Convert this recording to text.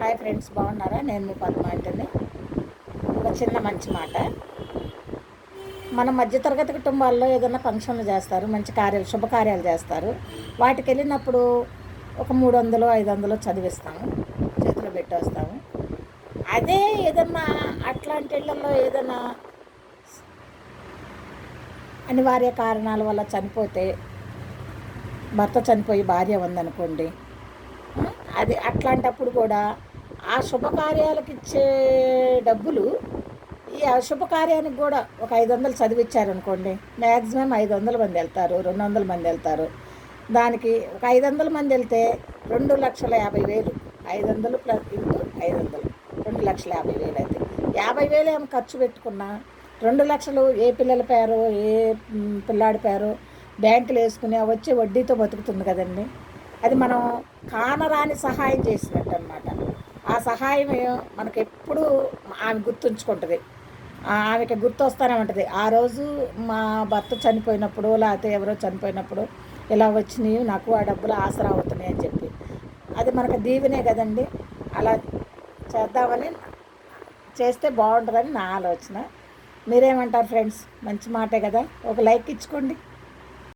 Hi friends, బాగున్నారా? నేను మీ పద్మ అంటేనే. ఒక చిన్న మంచి మాట. మన మధ్యతరగతి కుటుంబాల్లో ఏదైనా ఫంక్షన్లు చేస్తారు, మంచి కార్యాలు, శుభకార్యాలు చేస్తారు. వాటికి వెళ్ళినప్పుడు ఒక 300 500 చదివిస్తాము, చేతిలో పెట్టేస్తాము. అదే ఏదన్నా అట్లాంటి ఇళ్లలో ఏదైనా అనివార్య కారణాల వల్ల చనిపోతే, భర్త చనిపోయి భార్య ఉందనుకోండి, అది అట్లాంటప్పుడు కూడా ఆ శుభకార్యాలకు ఇచ్చే డబ్బులు ఈ అశుభకార్యానికి కూడా ఒక 500 చదివిచ్చారనుకోండి, మ్యాక్సిమం 500 మంది వెళ్తారు, 200 మంది వెళ్తారు. దానికి ఒక 500 మంది వెళ్తే 2,50,000, 500 ప్లస్ ఇంటూ 500, 2,50,000 అయితే 50,000 ఏమో ఖర్చు పెట్టుకున్నా 2,00,000 ఏ పిల్లల పేరు, ఏ పిల్లాడి పేరు బ్యాంకులు వేసుకుని వచ్చే వడ్డీతో బతుకుతుంది కదండి. అది మనం కానరాని సహాయం చేసినట్టు అనమాట. ఆ సహాయం మనకు ఎప్పుడు ఆమె గుర్తుంచుకుంటుంది, ఆమెకి గుర్తొస్తూనే ఉంటుంది. ఆ రోజు మా భర్త చనిపోయినప్పుడు, లేకపోతే ఎవరో చనిపోయినప్పుడు ఇలా వచ్చినాయి నాకు, ఆ డబ్బులు ఆసరా అవుతున్నాయి అని చెప్పి, అది మనకు దీవెనే కదండి. అలా చేద్దామని చేస్తే బాగుంటుందని నా ఆలోచన. మీరేమంటారు ఫ్రెండ్స్? మంచి మాటే కదా, ఒక లైక్ ఇచ్చుకోండి.